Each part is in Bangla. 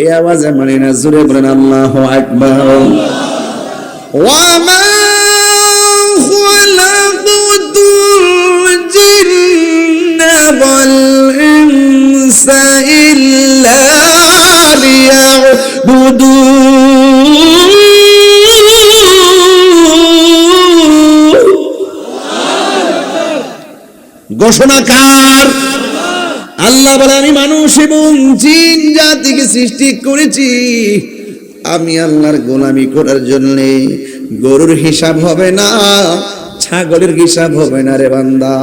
এই আওয়াজে মানে না, জোরে বলেন আল্লাহু আকবার। ওয়া মা খালাকুতুল জিন্না ওয়াল ইনসা ইল্লা লিয়াবুদুন। ঘোষণাকার আল্লাহ বলে, আমি মানুষ এবং জিন জাতিকে সৃষ্টি করেছি আমি আল্লাহর গোলামি করার জন্য। গরুর হিসাব হবে না, ছাগলের হিসাব হবে না রে বান্দা।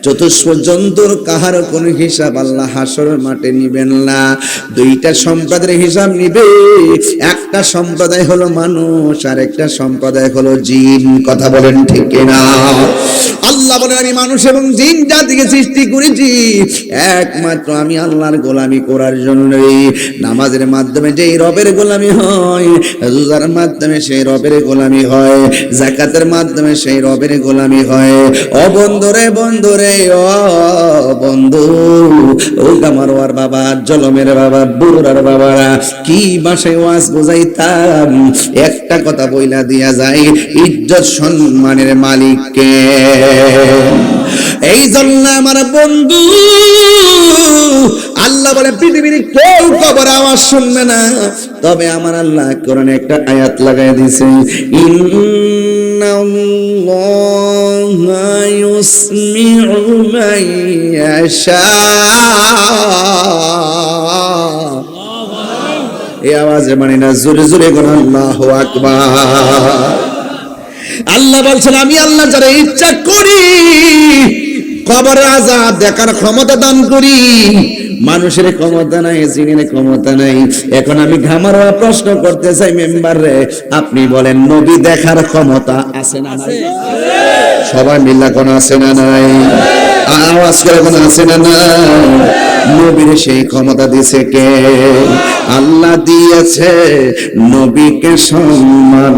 চতুষ্প জন্তুর কাহারও কোনো হিসাব আল্লাহ হাসরের মাঠে নিবেন না। দুইটা সম্প্রদায়ের হিসাব নিবে, একটা সম্প্রদায় হলো মানুষ আর একটা সম্প্রদায় হলো জিন। কথা বলেন ঠিক কিনা? আল্লাহ বলেন, আমি মানুষ এবং জিন জাতিকে সৃষ্টি করেছি একমাত্র আমি আল্লাহর গোলামি করার জন্যই। নামাজের মাধ্যমে যেই রবের গোলামি হয়, রোজার মাধ্যমে সেই রবের গোলামি হয়, যাকাতের মাধ্যমে সেই রবের গোলামি হয়। ও বন্ধুরে বন্ধুরে, ও বন্ধু, ও কামারওয়ার বাবা, জলমের বাবা, বুড়ার বাবারা, কি ভাষায় ওয়াজ বোঝাইতাম, একটা কথা বইলা দিয়া যায়, ইজ্জত সম্মানের মালিককে। এই জন্য আমার বন্ধু আল্লাহ বলে, পৃথিবীর কেউ কবর আওয়াজ শুনবে না, তবে আমার আল্লাহ কোরআনে একটা আয়াত লাগাই দিয়েছে, ইন্নাল্লাহা ইউসমিউ মান ইয়াশা। এই আওয়াজে মানে না, জোরে জোরে বলেন আল্লাহু আকবার। আল্লাহ বলছেন, আমি আল্লাহ যারা ইচ্ছা করি কবরের আযাব দেখার ক্ষমতা দান করি। মানুষের ক্ষমতা নাই, জিনের ক্ষমতা নাই। এখন আমি ঘামারোয়া প্রশ্ন করতে চাই মেম্বারে, আপনি বলেন নবী দেখার ক্ষমতা আছে না নাই? সবাই মিল্লা কোন আছে না নাই? আওয়াজ করে কোন আছে না নাই? নবীর সেই ক্ষমতা দিয়েছে কে? আল্লাহ দিয়েছে নবীকে সম্মান।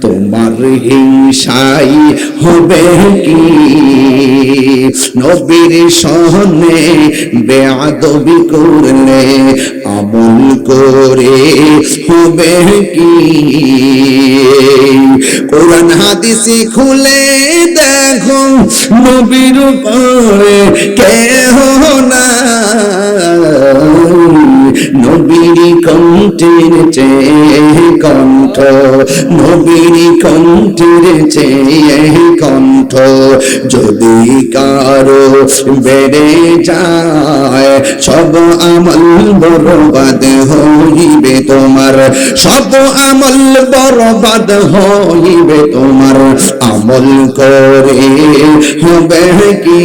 তোমার হিংসাই হবে কি? নবীর সামনে বেয়াদবি করলে আমল করে হবে কি? কোরআন হাদিস খুলে দেখো, নবীর উপরে কেহ না। নবীর কণ্ঠের চেয়ে কণ্ঠ, নবীর কণ্ঠের চেয়ে কণ্ঠ যদি কারো বেড়ে যায়, সব আমল বরবাদ হইবে তোমার, সব আমল বরবাদ হইবে তোমার। আমল করে হবে কি?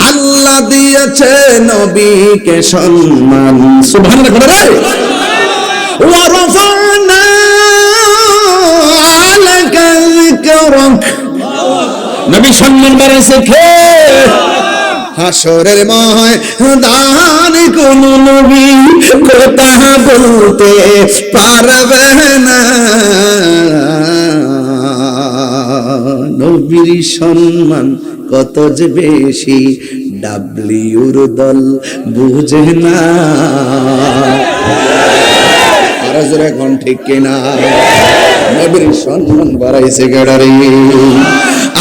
আল্লাহ দিয়েছে নবীকে সম্মান। সুবহানাল্লাহ বলে রে, ওয়া রাফা'না আলাকা যিকরাক। নবী সম্মান বাড়াইছে কে? হাসরের ময়দান কোন নবী কথা বলতে পারবে না। নবীর সম্মান কত যে বেশি ডাব্লিউর দল বুঝে না। আর জোরে কোন ঠিক কিনা? নবীর সম্মান বাড়াইছে গেড়ারে।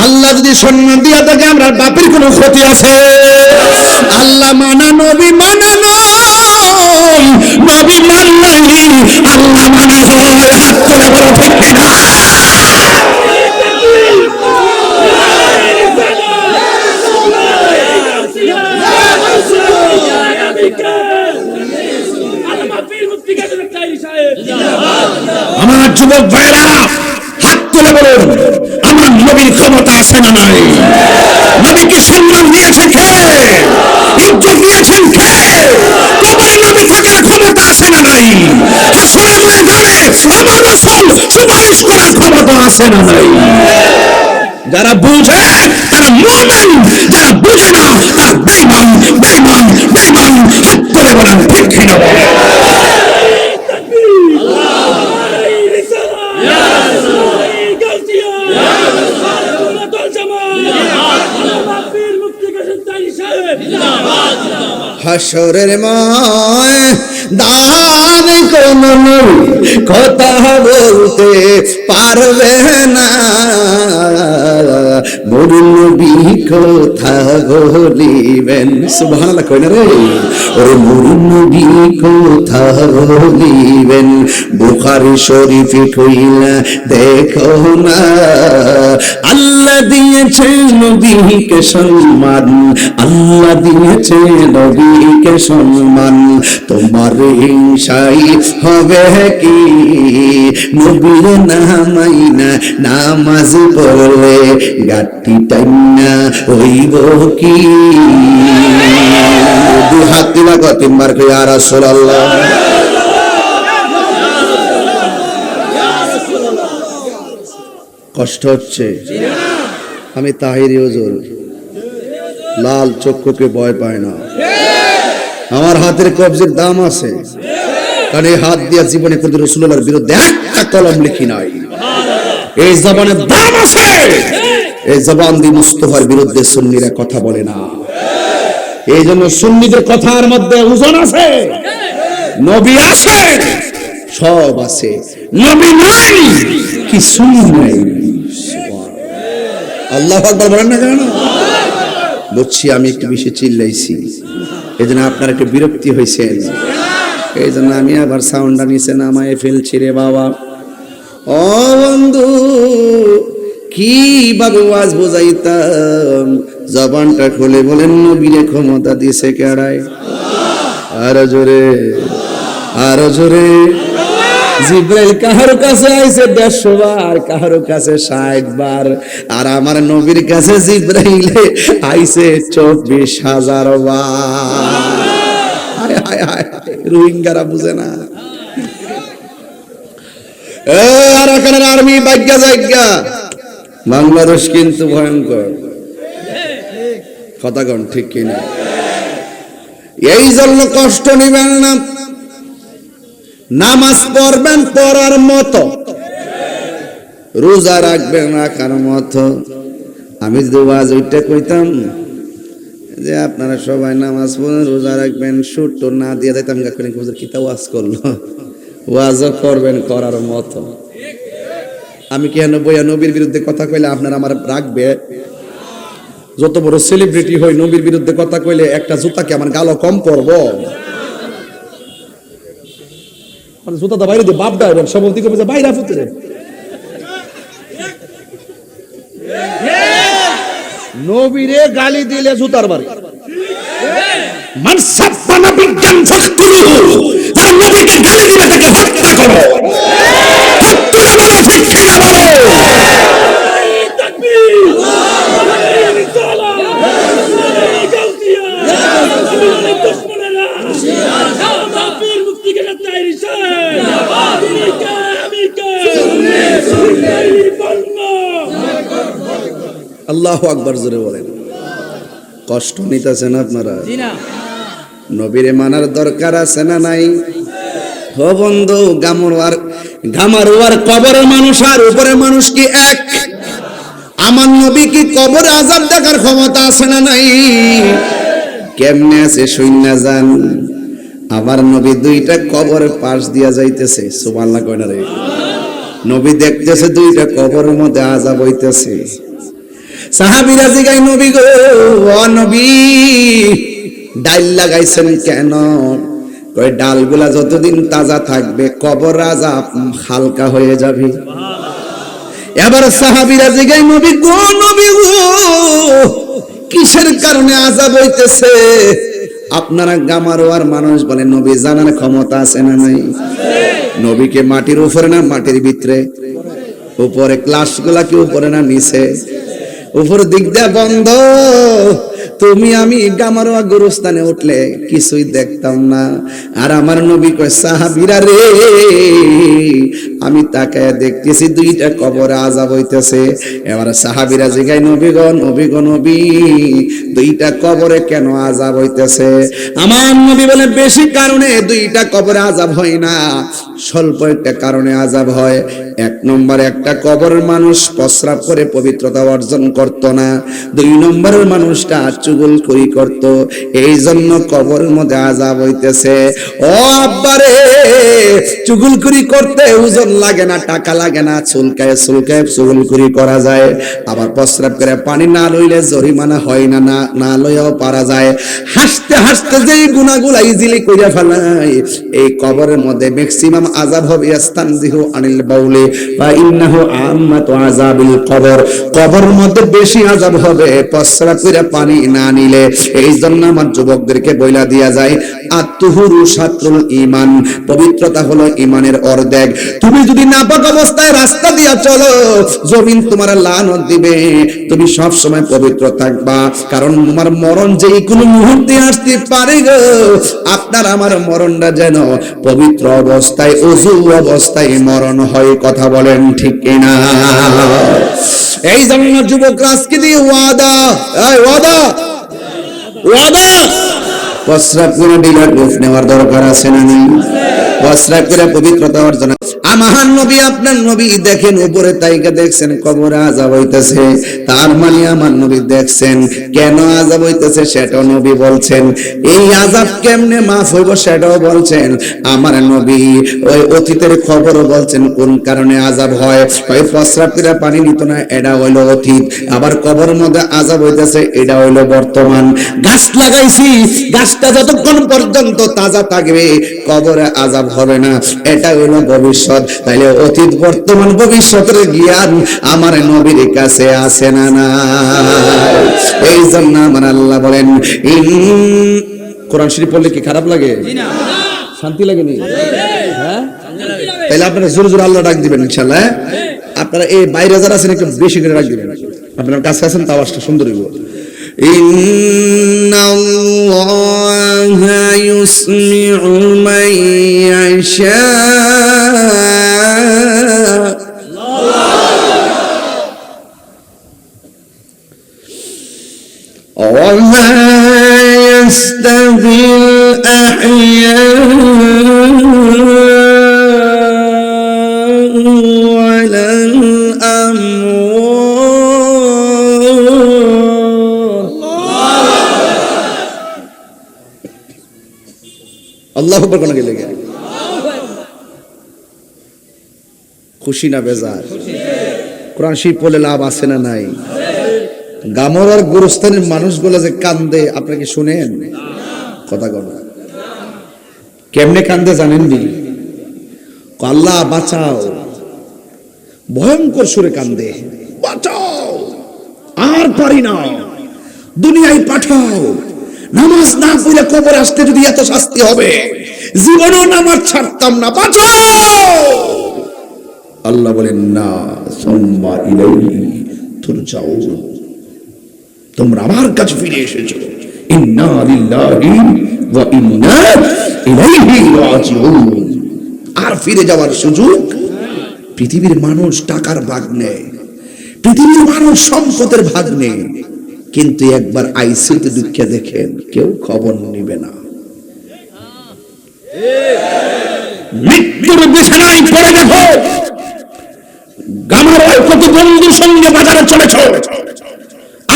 আল্লাহ যদি সম্মান দিয়া থাকে, আমরা বাপের কোনো ক্ষতি আছে? আল্লাহ মানা নবী মানা নয়, নবী মানলেই আল্লাহ মানা হয়। হাত তুলে বলো ঠিক কিনা? আমার যুবক ভাইরা হাত তুলে বলুন, আমার নবীর ক্ষমতা আছে না নাই? নবীকে সম্মান দিয়েছে কে? ইজ্জত দিয়েছেন কে? কবরে নবী থাকার ক্ষমতা আছে না নাই? হাসরের ময়দানে আমার রাসূল সুপারিশ করার ক্ষমতা আছে না নাই? যারা বুঝে তারা মুমিন, যারা বুঝে না তারা বেঈমান, বেঈমান, বেঈমান। হাত তুলে বলেন ঠিক কিনা? হাসরের ময়দান কোনো কথা বলতে পারবে না, মোর নবী কথা বলিবেন। সুবহানাল্লাহ কই না রে, ওরে মোর নবী কথা বলিবেন। বুখারী শরীফে কইলা দেখো না, আল্লাহ দিয়েছে নবীকে সম্মান, আল্লাহ দিয়েছে নবীকে সম্মান। তোমার হিংসাই হবে কি নবীর নামাইনা নামাজ পড়লে গাটি টাইনা হইব কি? দুই হাত দিলা কয় তিনবার কই ইয়া রাসূলুল্লাহ। কষ্ট হচ্ছে? আমি তাহিরি হুজুর, লাল চক্ষুকে ভয় পায় না। আমার হাতের কবজির দাম আছে, কারণ এই হাত দিয়া জীবনে কোনদিন রাসূলুল্লাহর বিরুদ্ধে একটা কলম লিখি নাই। এই জবানের দাম আছে, এই জবান দিয়ে মুস্তাফার বিরুদ্ধে সুন্নিরা কথা বলে না। এই জন্য সুন্নিদের কথার মধ্যে ওজন আছে, নবী আছে, সব আছে, নবী নাই কিছু নাই। আল্লাহু আকবার বলেন না কেন? বুঝছি আমি একটু বেশি চিল্লাইছি, এই জন্য আপনার একটু বিরক্তি হয়েছেন, এই জন্য আমি আবার সাউন্ডটা নিচে নামায় ফেলছি রে বাবা। ও বন্ধু, কিভাবে ওয়াজ বোঝাইতাম, জবানটা খুলে বলেন নবীরে ক্ষমতা দিয়েছে কেড়ায়? আরো জোরে, আরো জোরে। জিব্রাইল কাহার কাছে আইছে 150 বার, কাহার কাছে 60 বার, আর আমার নবীর কাছে জিব্রাইল আইছে 24,000 বার। হায় হায় হায়, রোহিঙ্গারা বুঝে না। আরাকানের আর্মি বাগ্যা জায়গা, বাংলাদেশ কিন্তু ভয়ঙ্কর। কথা কোন ঠিক কিনা? এই জন্য কষ্ট নিবেন না, নামাজ পড়বেন পড়ার মতো, রোজা রাখবেন রাখার মতো। আমি যদি ওয়াজ ওইটা কইতাম যে আপনারা সবাই নামাজ পড়েন রোজা রাখবেন, সুট না দিয়ে দিতাম কিতা ওয়াজ করলো। ওয়াজও করবেন করার মতো। আমি কেন বইয়া নবীর বিরুদ্ধে কথা কইলে আপনারা আমার রাখবে? যত বড় সেলিব্রিটি হই, নবীর বিরুদ্ধে কথা কইলে একটা জুতাকে আমার গালো কম পড়বো? জুতা তো বাইরে দিয়ে বাপ ডাইবেন, সভাপতি কবে যে বাইরে ফুটে নবীরে গালি দিলে জুতার বাড়ি। মান সাব্বানা বিজ্ঞান ফাকতুলুহু, যারা নবীকে গালি দিবে তাকে হত্যা করো। হত্যা বলো, ঠিক বলো। তাকবীর, আল্লাহু তাআলা গাউতিয়া দুশমনেরা তাকবীর, মুক্তি কে তাইরি জিন্দাবাদ, আমি কে সুন্নি সুন্নি বলমা। আল্লাহু আকবার জোরে বলেন। কষ্ট নিতেছেন আপনারা? নবীরে মানার দরকার আছে না নাই? ও বন্ধু, গামারুয়ার কবরে মানুষ আর উপরে মানুষ কি এক? আমার নবী কি কবরে আযাব দেখার ক্ষমতা আছে না নাই? কেমনে আছে শুইনা যান। আমার নবী দুইটা কবরের পাশ দিয়া যাইতেছে, সুবহানাল্লাহ কয় না রে? নবী দেখতেছে দুইটা কবরের মধ্যে আযাব হইতেছে। সাহাবীরা জিগায় নবী গো, ও নবী ডাল লাগাইছেন কেন? কয় ডালগুলা যতদিন তাজা থাকবে কবর আযাব হালকা হয়ে যাবে। এবার সাহাবীরা জিগায় নবী গো, নবী গো কিসের কারণে আযাব হইতেছে? আপনারা গামারোয়ার মানুষ বলে, নবী জানার ক্ষমতা আছে না নাই? নবীকে মাটির উপরে না মাটির ভিতরে? উপরে। ক্লাসগুলা কি উপরে না নিচে? উপর দিক দিয়ে বন্ধ। তুমি আমি গামারোয়া গুরুস্থানে উঠলে কিছুই দেখতাম না। আর আমার নবী কয়, সাহাবীরা রে, আমি তাকায় দেখতেছি দুইটা কবরে আযাব হইতেছে। এবার সাহাবীরা জিগায় নবী গো, নবী গো, নবী দুইটা কবরে কেন আযাব হইতেছে? আমার নবী বলে, বেশি কারণে দুইটা কবরে আযাব হয় না, স্বল্প একটা কারণে আযাব হয়। এক নম্বরে একটা কবরের মানুষ প্রস্রাব করে পবিত্রতা অর্জন করত না, দুই নম্বরের মানুষটা চুগলখড়ি করত, এই জন্য কবরের মধ্যে আযাব হইতেছে। ও আব্বারে, চুগলখড়ি করতে ওজন লাগে না, টাকা লাগে না, চুলকায় চুলকায় চুগলখড়ি করা যায়। আবার প্রস্রাব করে পানি না লইলে জরিমানা হয় না, না লইয়াও পারা যায়। হাসতে হাসতে যেই গুনাহগুলো ইজিলি কইরা ফেলায়, এই কবরের মধ্যে ম্যাক্সিমাম আযাব হবে। ইস্তানজিহু আনিল বাউলি ফা ইন্নাহু আম্মাতু আযাবিল কবর, কবরের মধ্যে বেশি আযাব হবে প্রস্রাব করে পানি না নিলে। এই জন্য আমার যুবকদেরকে বইলা দিয়া যায়, আত-তুহুরু শাতরুল ঈমান, পবিত্রতা হলো ঈমানের অর্ধেক। তুমি যদি নাপাক অবস্থায় রাস্তা দিয়া চলো, জমিন তোমার লানত দিবে। তুমি সব সময় পবিত্র থাকবা, কারণ তোমার মরণ যেই কোনো মুহূর্তে আসতে পারে গো। আপনার আমার মরণটা যেন পবিত্র অবস্থায়, ওযু অবস্থায় মরণ হয়। কথা বলেন ঠিক কিনা? এই জন্য যুবকরা আজকে দিয়ে ওয়াদা, ওয়াদা ওয়াদা, প্রস্রাব করে ডিলার গ্রুপ নেওয়ার দরকার আছে না? প্রস্রাব করে পবিত্রতা অর্জন। আমার নবী, আপনার নবী দেখেন উপরে তাইকা দেখছেন কবরে আযাব হইতেছে, তার মানে আমার নবী দেখছেন কেন আযাব হইতেছে সেটাও নবী বলছেন। এই আযাব কেমনে মাফ হইব সেটাও বলছেন আমার নবী। ওই অতীতের খবরও বলছেন কোন কারণে আযাব হয়। ওই প্রস্রাব করে পানি নিত না, এটা হইলো অতীত। আবার কবরের মধ্যে আযাব হইতেছে, এটা হইলো বর্তমান। গাছ লাগাইছি, গাছটা যতক্ষণ পর্যন্ত তাজা থাকবে কবরে আযাব হবে না, এটা হইলো ভবিষ্যৎ। তাইলে অতীত, বর্তমান, ভবিষ্যতের জ্ঞান আমার নবীর কাছে আছে না না? এই জন্য আমার আল্লাহ বলেন, কোরআন শরীফ পড়লে কি খারাপ লাগে? শান্তি লাগে নি? হ্যাঁ, তাহলে আপনারা জোরে জোরে আল্লাহ ডাক দিবেন ইনশাআল্লাহ। আপনারা এই বাইরে যারা আছেন একটু বেশি করে ডাক দিবেন, আপনার কাছে আছেন তাও আওয়াজটা সুন্দর হইব। ইন্নাল্লাহা ইউসমিউ মান ইয়াশা, وما يستوي الأحياء ولا الأموات। আল্লাহু আকবার কোন গেলে খুশি না বেজার? কোরআন শরীফ পড়লে লাভ আছে না নাই? গামরার গোরস্থানের মানুষগুলো যে কান্দে, আপনারা কি শুনেন? কথা কন, কেমনে কান্দে জানেন নি? আল্লাহ বাঁচাও, ভয়ঙ্কর সুরে কান্দে, বাঁচাও, আর পারি না, দুনিয়ায় পাঠাও। নামাজ না পড়লে কবর আসতে যদি এত শাস্তি হবে, জীবনেও নামাজ ছাড়তাম না, বাঁচাও। আল্লাহ বলেন না, সুম্মা ইলাইহি তুরজাউন, তোমরা আমার কাছে ফিরে এসেছো। ইন্না লিল্লাহি ওয়া ইন্না ইলাইহি রাজিউন। আর ফিরে যাওয়ার সুযোগ? পৃথিবীর মানুষ টাকার ভাগ নেয়, পৃথিবীর মানুষ সম্পদের ভাগ নেয়, কিন্তু একবার আইসিইউতে দুঃখে দেখেন কেউ খবর নিবে না। মৃত্যুর বিছানায় পড়ে দেখো, গামারায় কত বন্ধুর সঙ্গে বাজারে চলেছ,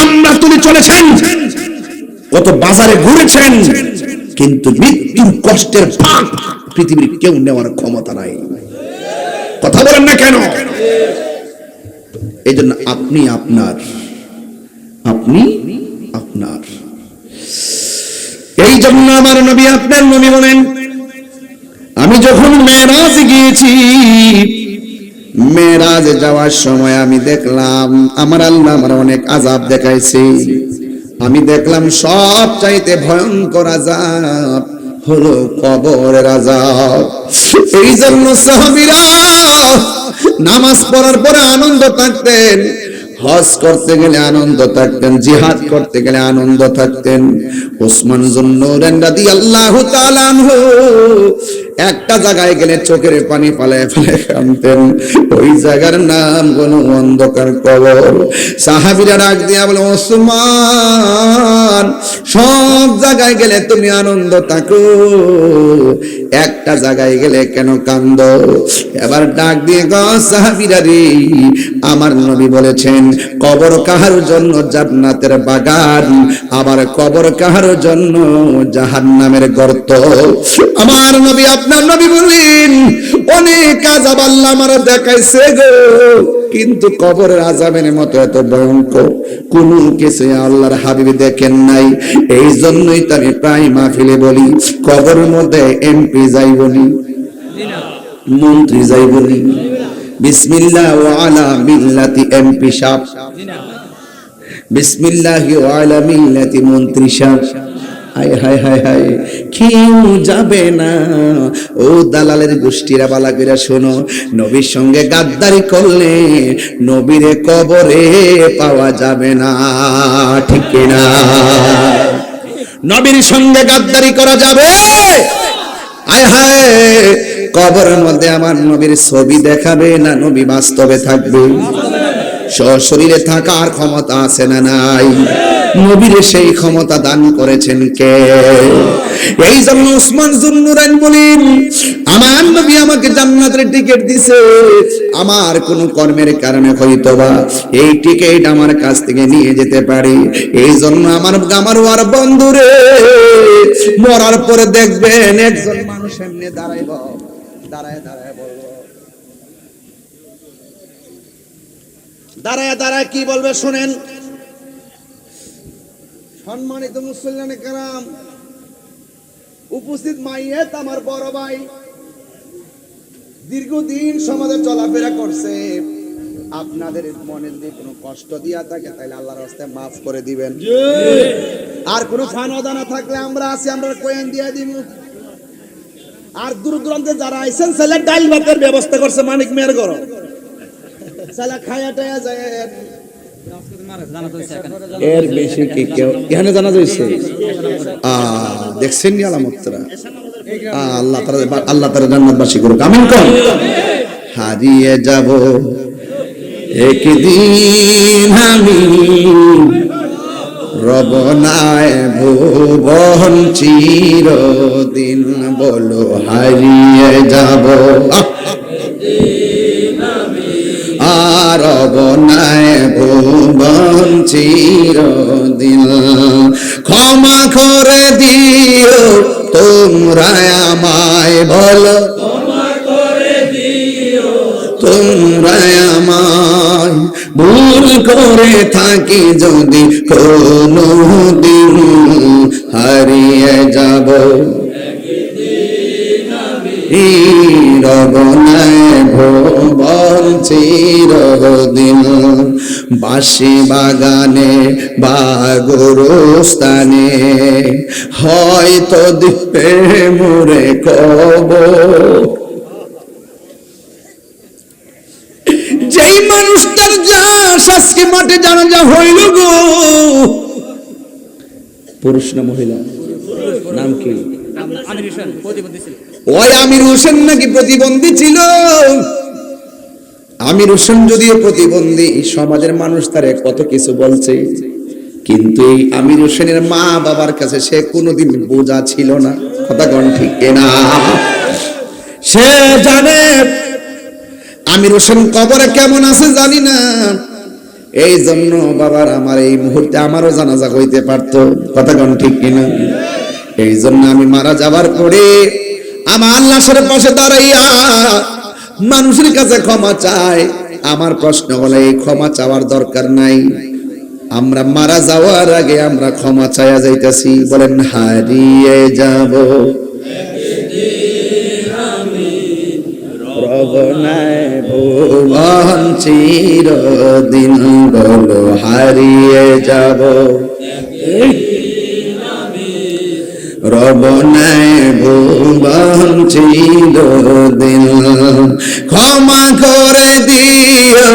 আমরা তুমি চলেছেন, কত বাজারে ঘুরেছেন, কিন্তু মৃত্যুর কষ্টের ভাগ পৃথিবীর কেউ নেওয়ার ক্ষমতা নাই। কথা বলেন না কেন? এই জন্য আপনি আপনার, আপনি আপনার। এই জন্য আমার নবী, আপনার নবী বলেন, আমি যখন মেরাজে গিয়েছি, মেরাজে যাওয়ার সময় আমি দেখলাম আমার আল্লাহ আমার অনেক আযাব দেখাইছে। আমি দেখলাম সব চাইতে ভয়ঙ্কর আযাব হলো কবরের আযাব। এই জন্য সাহাবীরা নামাজ পড়ার পরে আনন্দ থাকতেন, হজ করতে গেলে আনন্দ থাকতেন, জিহাদ করতে গেলে আনন্দ থাকতেন। ওসমান যুন্নুরাইন রাদিয়াল্লাহু তাআলা আনহু একটা জায়গায় গেলে চোখের পানি ফালায় ফালায় কাঁদতেন, ওই জায়গার নাম হলো অন্ধকার কবর। সাহাবীরা ডাক দিয়া বলে, ওসমান সব জায়গায় গেলে তুমি আনন্দ থাকো, একটা জায়গায় গেলে কেন কান্দো? এবার ডাক দিয়ে গো সাহাবীরা রে, আমার নবী বলেছেন কবর কাহার জন্য জান্নাতের বাগান, আবার কবর কাহার জন্য জাহান্নামের গর্ত। আমার নবী আপনার নবী বলেন অনেক আযাব আল্লাহ আমার দেখাইছে গো, কিন্তু কবরের আযাবের মতো এত ভয়ঙ্কর কোন কিছু আল্লাহর হাবিব দেখেন নাই। এই জন্যই তো আমি প্রায় মাহফিলে বলি, কবরের মধ্যে এমপি যাইবনি, মন্ত্রী যাইবনি, বিসমিল্লাহ ওয়া আলা মিল্লাতি এমপি সাহেব, বিসমিল্লাহ ওয়া আলা মিল্লাতি মন্ত্রী সাহেব। হায় হায় হায় হায়, কেউ যাবে না। ও দালালের গোষ্ঠীরা বালা কইরা শোনো, নবীর সঙ্গে গাদ্দারি করলে নবীরে কবরে পাওয়া যাবে না, ঠিক কিনা? নবীর সঙ্গে গাদ্দারি করা যাবে? হায় হায়, কবরের মধ্যে আমার নবীর ছবি দেখাবে না নবী বাস্তবে থাকবে? সশরীরে থাকার ক্ষমতা আছে না নাই? নবীরে সেই ক্ষমতা দান করেছেন কে? এই জন্য উসমান যুন্নুরাইন বলেন, আমার নবী আমাকে জান্নাতের টিকিট দিছে, আমার কোন কর্মের কারণে হয়তোবা এই টিকিট আমার কাছ থেকে নিয়ে যেতে পারে। এই জন্য আমার ওয়ার বন্ধুরে, মরার পরে দেখবেন একজন মানুষ এমনি দাঁড়ায় বলবো, দাঁড়ায় কি বলবে শুনেন। সম্মানিত মুসল্লিয়ানে কেরাম, উপস্থিত মাইয়েত আমার বড় ভাই, দীর্ঘদিন সমাজে চলাফেরা করছে। আপনাদের মনে যদি কোনো কষ্ট দিয়া থাকে তাহলে আল্লাহর রাস্তায় মাফ করে দিবেন। আর কোনো ফানদানা থাকলে আমরা আছি, আমরা কোয়েন দিয়ে দিব। আর দূর দূরান্তে যারা আইছেন সেলা ডাল ভাতের ব্যবস্থা করছে মানিক মেয়ের ঘর, সেলা খায়া টায়া যায়। এর বেশি কি কেউ এখানে জানা যাইছে? দেখছেন নি আলামতরা? আল্লাহ তাআলা জান্নাতবাসী করুক, আমিন কোন। হারিয়ে যাব একদিন আমি, রব নাই ভুবন চিরদিন, বলো হারিয়ে যাব আর রব নাই ভুবন চিরদিন। ক্ষমা করে দিও তোমরা আমায়, বলো তোমরা আমায়, ভুল করে থাকি যদি কোনো দিন, হারিয়ে যাব রব নাই ভুবন চিরদিন। বাঁশি বাগানে বা গোরস্থানে হয়তো দিবে মোরে কবর, যেই মানুষটার যাস আজকে মাঠে জানাজা হইল গো। পুরুষ না মহিলা? নাম কি? ওই আমির হোসেন নাকি প্রতিবন্ধী ছিল। আমির হোসেন যদিও প্রতিবন্ধী, সমাজের মানুষ তারে কত কিছু বলছে, কিন্তু এই আমির হোসেনের মা বাবার কাছে সে কোনোদিন বোঝা ছিল না। কথা কোন ঠিক না? সে জানে আমির হোসেন কবরে কেমন আছে জানি না, এই জন্য বাবার আমার এই মুহূর্তে আমারও জানাজা হইতে পারতো। কথা কোন ঠিক কিনা? এই জন্য আমি মারা যাবার পরে আমার লাশের পাশে দাঁড়াইয়া মানুষের কাছে ক্ষমা চাই। আমার প্রশ্ন হলো, এই ক্ষমা চাওয়ার দরকার নাই, আমরা মারা যাওয়ার আগে আমরা ক্ষমা চাইয়া যাইতেছি। বলেন হারিয়ে যাব রব নাই ভুবন চিরদিন, বলো হারিয়ে যাব রব নাই ভুবন চিরদিন। ক্ষমা করে দিও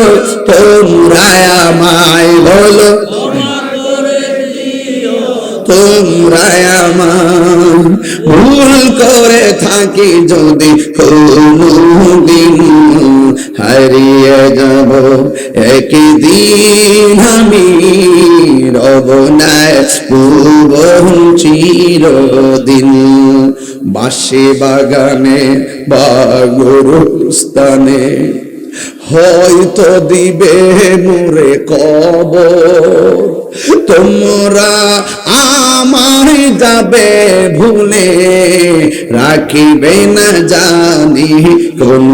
তোমরা আমায়, বলো তোমরা তোমরা আমার ভুল করে থাকি যদি কোনদিন হারিয়ে যাব একদিন আমি রব না ভুবন চিরদিন বাঁশি বাগানে বা গোরস্থানে হয়তো দিবে মোরে কবর তোমরা আমায় যাবে ভুলে রাখিবে না জানি কোন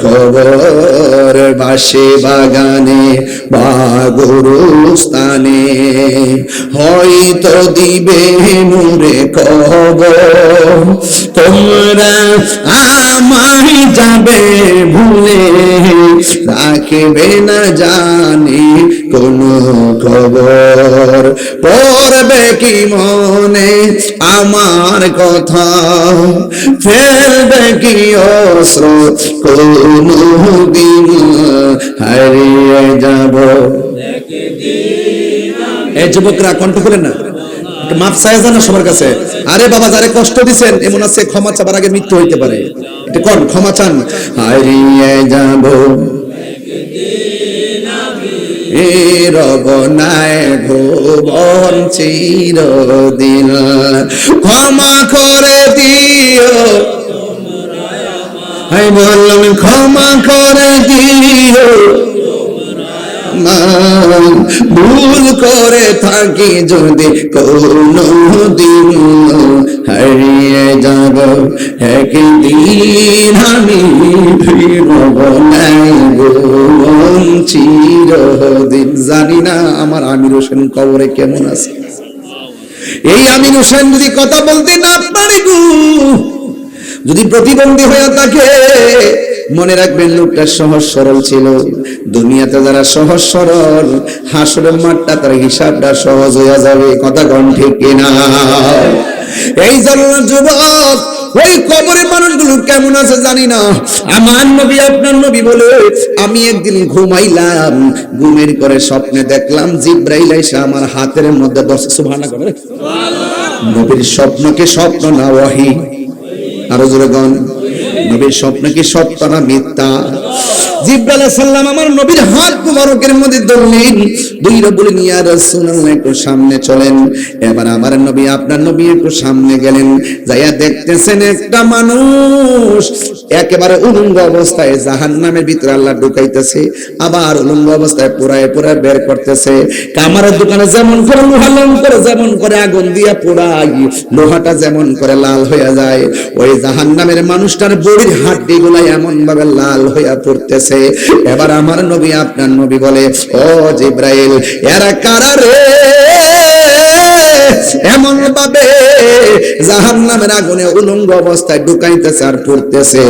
খবর বাঁশি বাগানে বা গোরস্থানে হয়তো দিবে মোরে খবর তোমরা আমায় যাবে ভুলে রাখিবে না জানি কোন খবর পড়বে কি মনে আমার কথা ফেলবে কি অস্ত্র কোন দিন হারিয়ে যাব এই যুবকরা কণ্ঠ খুলেন না মাফ চাই জানা সবার কাছে আরে বাবা যারে কষ্ট দিছেন এমন আছে ক্ষমা চাবার আগে মৃত্যু হইতে পারে এটা কোন ক্ষমা চান হারিয়ে যাব রব নাই ভুবন চিরদিন ক্ষমা করে দিও আমি বললাম ক্ষমা করে দিও ভুল করে থাকি যদি কোনদিন হারিয়ে যাব একদিন আমি ফিরব না ভুবন চিরদিন জানি না আমার আমির হোসেন কবরে কেমন আছে এই আমির হোসেন যদি কথা বলতে না পারে গো যদি প্রতিবন্ধী হয়ে থাকে মনে রাখবেন লোকটা সহজ সরল ছিল দুনিয়াতে যারা সহজ সরল হাসরের মাঠটা তার হিসাবটা সহজ হয়ে যাবে কথা কোন ঠিক কিনা এই জন্য যুবক ওই কবরের মানুষগুলো কেমন আছে জানি না আমার নবী আপনার নবী বলে আমি একদিন ঘুমাইলাম ঘুমের করে স্বপ্নে দেখলাম জিব্রাইল এসে আমার হাতের মধ্যে ধরছে সুবহানাল্লাহ করে নবীর স্বপ্নকে স্বপ্ন না ওয়াহি আরো জোরে গান নবীর স্বপ্ন কি সত্য না মিথ্যা জিব্রাইল আলাইহিস সালাম আমার নবীর হাত মুবারকের মধ্যে ধরলেন দুইরা বলেন ইয়া রাসূলুল্লাহ একটু সামনে চলেন এবার আমার নবী আপনার নবী একটু সামনে গেলেন যাইয়া দেখতেছেন একটা মানুষ একেবারে উলঙ্গ অবস্থায় জাহান্নামের ভিতরে আল্লাহ ঢুকাইতেছে আবার উলঙ্গ অবস্থায় পুরায় পুরায় বের করতেছে কামারের দোকানে যেমন করে লোহা লং করে যেমন করে আগুন দিয়া পোড়াই লোহাটা যেমন করে লাল হয়ে যায় ওই জাহান্নামের মানুষটার বডির হাড্ডিগুলো এমন ভাবে লাল হইয়া পড়তেছে এবার আমার নবী আপনার নবী বলে ও জিব্রাইল এরা কারা রে এমন ভাবে জাহান্নামের আগুনে উলঙ্গ অবস্থায় ঢুকাইতেছে আর পড়তেছে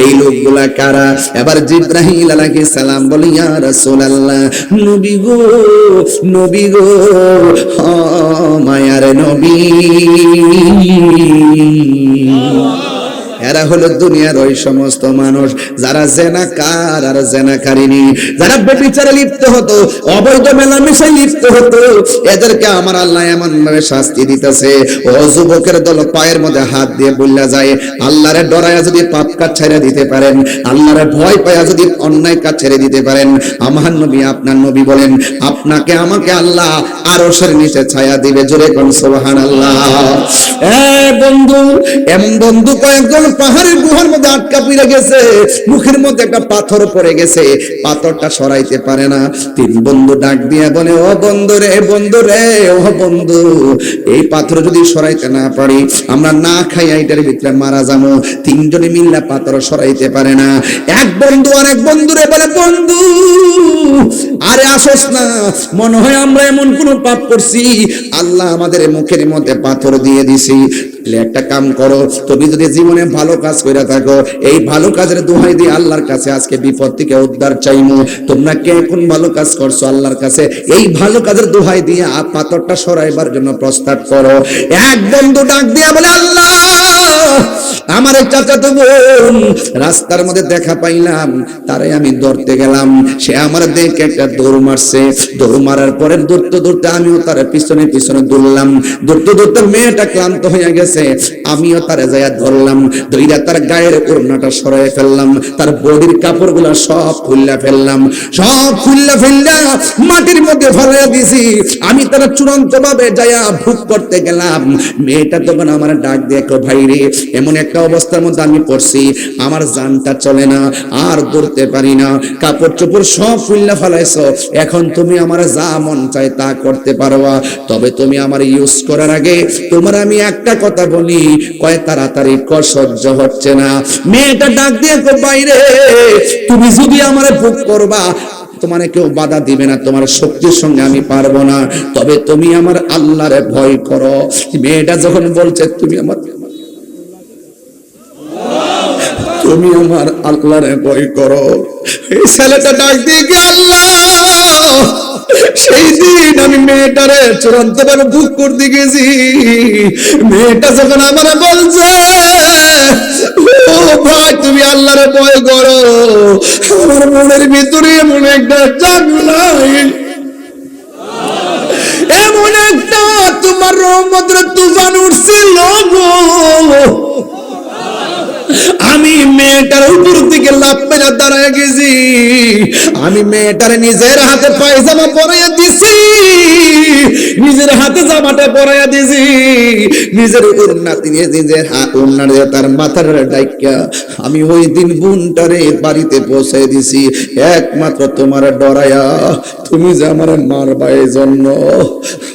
এই লোকগুলা কারা এবার জিব্রাইল আলাইহিস সালাম বলে ইয়া রাসূলুল্লাহ নবী গো মায়ার নবী এরা হলো দুনিয়ার ওই সমস্ত মানুষ যারা জেনাকার আর জেনাকারিনী যারা ব্যভিচারে লিপ্ত হতো অবৈধ মেলামেশায় লিপ্ত হতো এদেরকে আমার আল্লাহ এমন ভাবে শাস্তি দিতেছে ও যুবকের দল পায়ের মধ্যে হাত দিয়ে বললা যায় আল্লাহরে ডরায়া যদি পাপ কাজ ছেড়ে দিতে পারেন আল্লাহরে ভয় পায়া যদি অন্যায় কাজ ছেড়ে দিতে পারেন আমার নবী আপনার নবী বলেন আপনাকে আমাকে আল্লাহ আরশের নিচে ছায়া দিবে জোরে কোন সুবহানাল্লাহ বন্ধু এমন বন্ধু কয়েকজন পাহাড়ের গুহার মধ্যে আটকা পড়ে গেছে মুখের মধ্যে একটা পাথর পড়ে গেছে পাথরটা সরাইতে পারে না তিন বন্ধু ডাক দিয়ে বলে ও বন্ধু রে ও বন্ধু এই পাথর যদি সরাইতে না পারি আমরা না খাই এইটার ভিতরে মারা যাবো তিনজনে মিললে পাথর সরাইতে পারে না এক বন্ধু আরেক বন্ধুরে বলে বন্ধু আরে আসোস না মনে হয় আমরা এমন কোন পাপ করছি আল্লাহ আমাদের মুখের মধ্যে পাথর দিয়ে দিছি একটা কাম করো তুমি যদি জীবনে ভালো কাজ কইরা থাকো এই ভালো কাজের দোহাই দিয়ে আল্লাহর কাছে আজকে বিপদ থেকে উদ্ধার চাইমু তোমরা কে কোন ভালো কাজ করছো আল্লাহর কাছে এই ভালো কাজের দোহাই দিয়ে পাথরটা সরাইবার জন্য প্রস্তাব করো এক বন্ধু ডাক দিয়া বলে আল্লাহ আমার এক চাচাতো বোন রাস্তার মধ্যে দেখা পাইলাম, তারে আমি ধরতে গেলাম, সে আমার দেখে একটা দৌড় মারছে। দৌড় মারার পরে দৌড়তে দৌড়তে আমিও তার পিছনে পিছনে দৌড়লাম। দৌড়তে দৌড়তে মেয়েটা ক্লান্ত হয়ে গেছে, আমিও তারে যাইয়া ধরলাম, ধইরা তার গায়ের ওড়নাটা সরাই ফেললাম, তার বডির কাপড়গুলো সব খুললা ফেললাম, সব খুললা ফেললা মাটির মধ্যে ফেলে দিছি। আমি তার চূড়ান্ত ভাবে যাইয়া ভুক করতে গেলাম। মেয়েটা তখন আমার ডাক দেখো ভাই রে, এমন একটা অবস্থার মধ্যে আমি পড়ছি, আমার জানটা চলে না, আর দৌড়তে পারি না, কাপড় চোপড় সব খুললা ফেলাইছো, এখন তুমি আমার যা মন চায় তা করতে পারবা, তবে তুমি আমার ইউজ করার আগে তোমার আমি একটা কথা বলি, কয় তাড়াতাড়ি সহ্য হচ্ছে না। মেয়েটা ডাক দিয়ে বাইরে, তুমি যদি আমার ভুক করবা তোমার কেউ বাধা দিবে না, তোমার শক্তির সঙ্গে আমি পারবো না, তবে তুমি আমার আল্লাহরে ভয় করো। মেয়েটা যখন বলছে তুমি আমার আল্লাহরে ভয় করো, এই ছেলেটা ডাক দিয়ে কি আল্লাহ, সেই দিন আমি মেয়েটারে চূড়ান্ত ভাবে বুক করতে গেছি। মেয়েটা যখন আমার বলছে ও ভাই তুমি আল্লাহরে ভয় করো, আমার মনের ভিতরে এমন একটা জাগলাই, এমন একটা তোমার রহমতের তুফান উঠছিল গো। আমি মেয়েটার উপর থেকে লাফ মেরে দাঁড়ায় গেছি, আমি মেয়েটার নিজের হাতে পায়জামা পরাইয়া দিছি, নিজের হাতে জামাটা পরাইয়া দিছি, নিজের ওড়না দিয়ে নিজের ওড়না দিয়ে তার মাথার ডাইকা আমি ওই দিন বোনটারে বাড়িতে পৌঁছে দিছি, একমাত্র তোমার ডরায়া, তুমি যে আমার মারবা এই জন্য।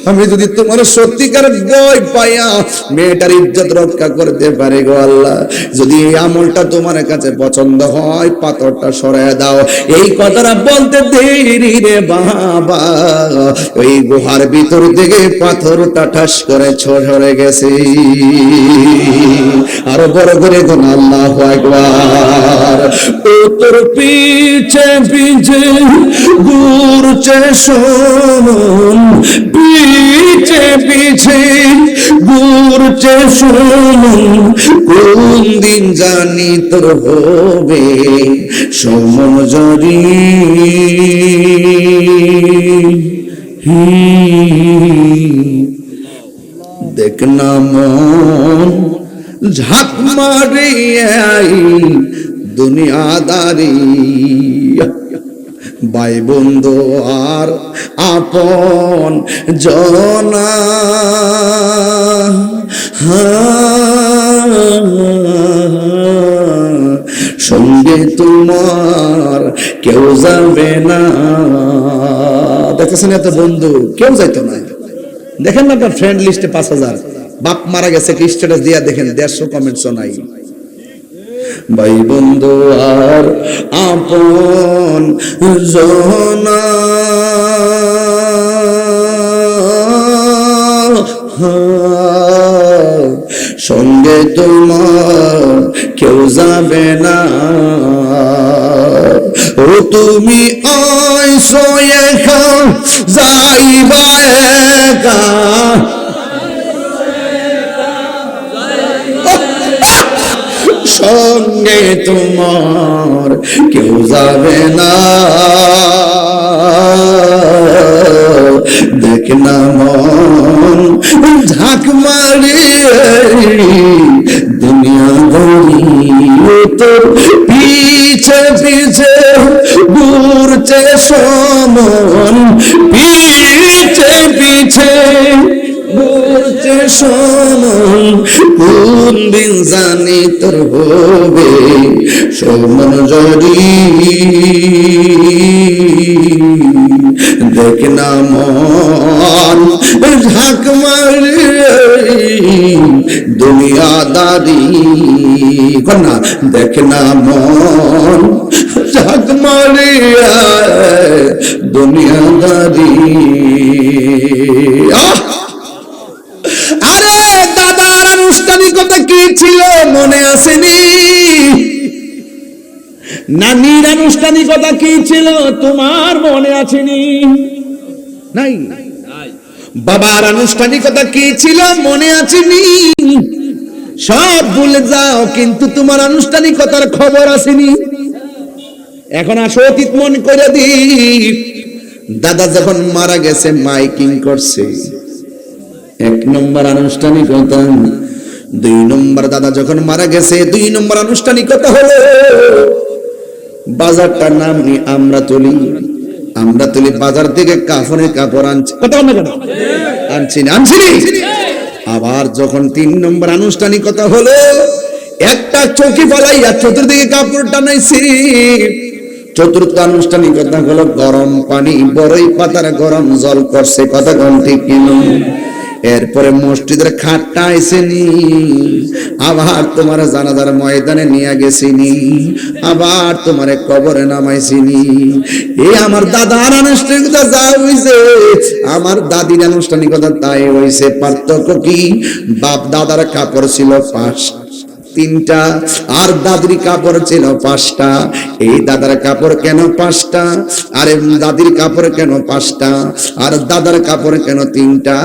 আমি যদি তোমার সত্যিকার ভয় পাইয়া মেয়েটার ইজ্জত রক্ষা করতে পারি গো আল্লাহ, যদি এই আমলটা তোমার কাছে পছন্দ হয় পাথরটা সরায় দাও। এই কথাটা বলতে দেরি রে বাবা, ওই গুহার ভিতর থেকে পাথরটা ঠাস করে সরে গেছে। আরো বড় করে কোন আল্লাহু আকবার। তোর পিছে পিছে ঘুরছে শোন, পিছে পিছে ঘুরছে শোন, কোন দিন জানি তোর হবে সমজরি। দেখ না মন ঝাঁক মারিয়াই দুনিয়াদারি, ভাই বন্ধু আর আপন জনা, সঙ্গে তোমার কেউ যাবে না। দেখতেছেন এত বন্ধু কেউ যাইতো না, দেখেন না আপনার ফ্রেন্ড লিস্টে 5000, বাপ মারা গেছে কি স্ট্যাটাস দিয়া দেখেন 150 কমেন্টসও নাই। ভাই বন্ধু আর আপন জনা, সঙ্গে তোমার কেউ যাবে না। ও তুমি আইসো একা যাইবা একা, সঙ্গে তোমার কেউ যাবে না। দেখ না মন ঝাঁক মারে দুনিয়াদারি, তোর পিছে পিছে ঘুরছে সমন, পিছে পিছে ঘুরছে সমন, কোন দিন জানি তোর হবে সমজরি। দেখ না মন ঝাঁক মারে দুনিয়াদারি, না দেখ না মন ঝাঁক মারে দুনিয়াদারি। আরে দাদার আনুষ্ঠানিকতা কি ছিল মনে আসেনি? নানির আনুষ্ঠানিকতা কি ছিল তোমার মনে আসেনি? নাই। বাবার আনুষ্ঠানিকতা কি ছিল মনে আসেনি? সব ভুলে যাও, কিন্তু তোমার আনুষ্ঠানিকতার খবর আসেনি। এখন আসো অতীত মন করে দি। দাদা যখন মারা গেছে মাইকিং করছে, 1 নম্বর আনুষ্ঠানিকতা। 2 নম্বর দাদা যখন মারা গেছে 2 নম্বর আনুষ্ঠানিকতা হলো বাজারটার নাম নি আমরা তুলি বাজার থেকে কাফনের কাপড় আনছি, কথা বল না কেন? আনছি। আবার যখন 3 নম্বর আনুষ্ঠানিকতা হলো একটা চৌকি ফলাইয়া চতুর্দিকে কাপড় টানাইছি। 4র্থ আনুষ্ঠানিকতা হলো গরম পানি বড়ই পাতার গরম জল করছে, কথা কোন ঠিক কিনা? এরপরে মসজিদের খাটটা আইসেনি, আবার তোমার জানাজার ময়দানে নিয়ে গেছিনি, আবার তোমার কবরে নামাইছিনি। এই আমার দাদার আনুষ্ঠানিকতা যা হইছে, আমার দাদির আনুষ্ঠানিকতা তাই হইছে। পার্থক্য কি? বাপ দাদার কাপড় ছিল 3টা, আর দাদির কাপড় ছিল 5টা। এই দাদার কাপড় কেন 5টা, আরে দাদির কাপড় কেন 5টা, আর দাদার কাপড় কেন 3টা?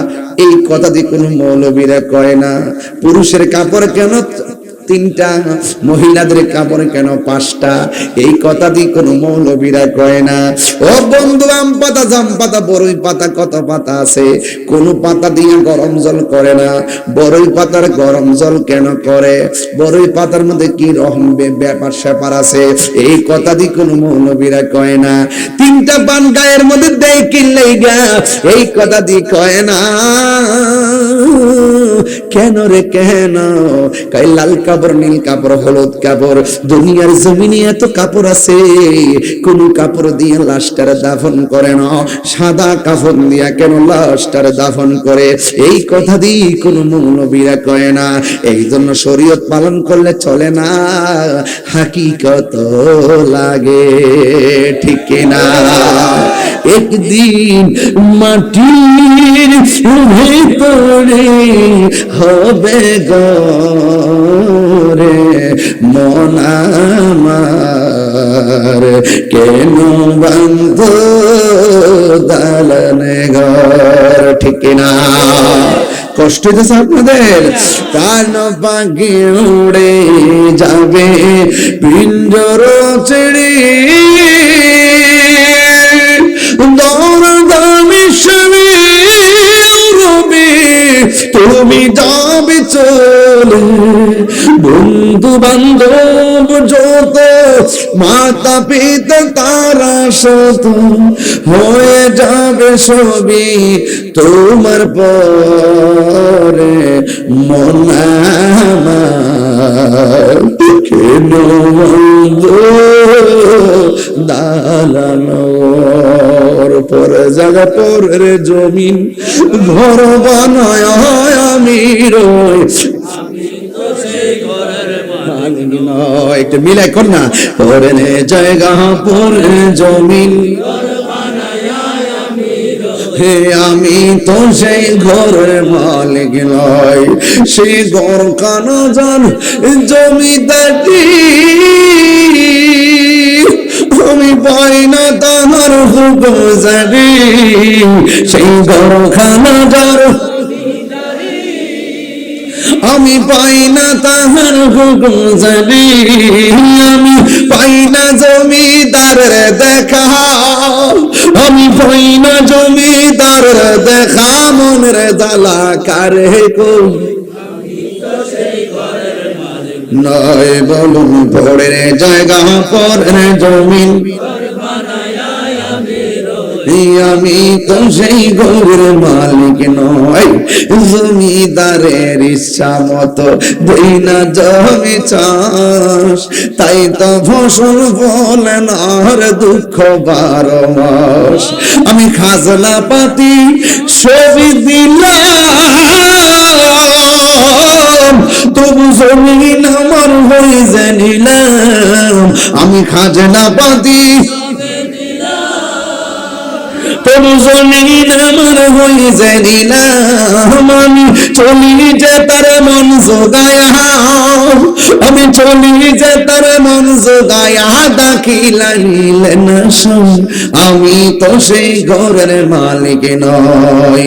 এই কথা দিয়ে কোনো মৌলবীরা কয় না। পুরুষের কাপড় কেন 3টা, মহিলাদের কাপড় কেন 5টা? এই কথা দিয়ে কোনো মৌলবীরা কয় না। ও বন্ধু, আম পাতা, জাম পাতা, বড়ই পাতা, কত পাতা আছে, কোন পাতা দিয়ে গরম জল করে না। বড়ই পাতার গরম জল কেন করে? বড়ই পাতার মধ্যে কি রকম ব্যাপার স্যাপার আছে, এই কথা দিয়ে কোনো মৌলবীরা কয় না। 3টা পান গায়ের মধ্যে দেয় কিনলেই গা, এই কথা দিয়ে কয় না। কেন রে কেন? কয় লাল কাপড়, নীল কাপড়, হলুদ কাপড়। দুনিয়ার জমিনে এত কাপড় আছে, কোন কাপড় দিয়ে লাশটার দাফন করে না, সাদা কাফন দিয়া কেন লাশটার দাফন করে? এই কথা দিয়ে কোন মৌলবীরা কয় না। এই জন্য শরীয়ত পালন করলে চলে না, হাকিকত লাগে, ঠিক কিনা? একদিন মাটির ভেতরে হবে গরে মন আমার, কেন বন্ধ দালানে ঘর, ঠিক কিনা? কষ্ট হইতেছে আপনাদের? প্রাণ পাখি উড়ে যাবে পিঞ্জর ছেড়ে, তুমি যাবে চলে, বন্ধু বান্ধব যত, মাতা পিতা তারা শত, হয়ে যাবে সবই তোমার পরে। মন আমার কেন বন্ধু দালানোর পরে জায়গা পরে জমিন ঘর বানায় আমি রই, একটু মিলাই কর না। পরে জায়গা পরে জমিন, হে আমি তো সেই ঘরের মালিক নয়, সেই ঘর কানা জান জমিদারি, আমি পাই না তাহার হুকুম জারি, সেই ঘর খানা যার আমি পাই না তাহার হুকুম জানি, আমি পাই না জমিদারের দেখা, আমি পাই না জমিদারের দেখা, মনের জ্বালা কারে কই নয় বলুন। পরের জায়গা পরের জমিন, আমি তো সেই ঘরের মালিক নয়, জমিদারের ইচ্ছা মতো দেই না জমি চাষ, তাই তো ফসল ফলে না আর দুঃখ 12 মাস। আমি খাজনা পাতি সবই দিলাম, তবু জমিন আমার হয়ে জানিলাম, আমি খাজনা পাতি তবু জমিন আমার হয়ে যায় নিলাম, আমি চলি যে তার মন জোগায়া, আমি চলি যে তার মন জোগায়া, দাখিলাইলে না আমি তো সেই ঘরের মালিক নই,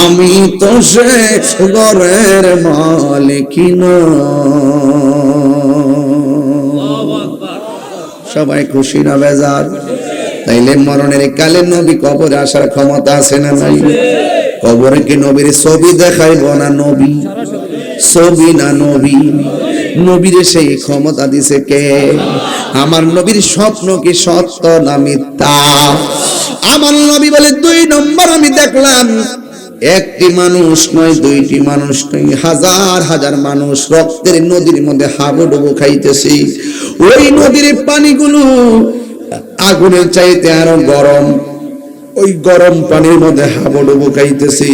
আমি তো সেই ঘরের মালিক নই। সবাই খুশি না বেজার? তাইলে মরণের কালে নবী কবরে আসার ক্ষমতা আছে না নাই? কবরে কি নবীর ছবি দেখাইব না নবী? ছবি না নবী? নবীর সেই ক্ষমতা দিছে কে? আমার নবীর স্বপ্ন কি সত্য না মিথ্যা? আমার নবী বলে 2 নম্বর আমি দেখলাম একটি মানুষ নয়, 2টি মানুষ নয়, হাজার হাজার মানুষ রক্তের নদীর মধ্যে হাবুডুবু খাইতেছে। ওই নদীর পানিগুলো আগুনের চাইতে আরো গরম, ওই গরম পানির মধ্যে হাবুডুবু খাইতেছে।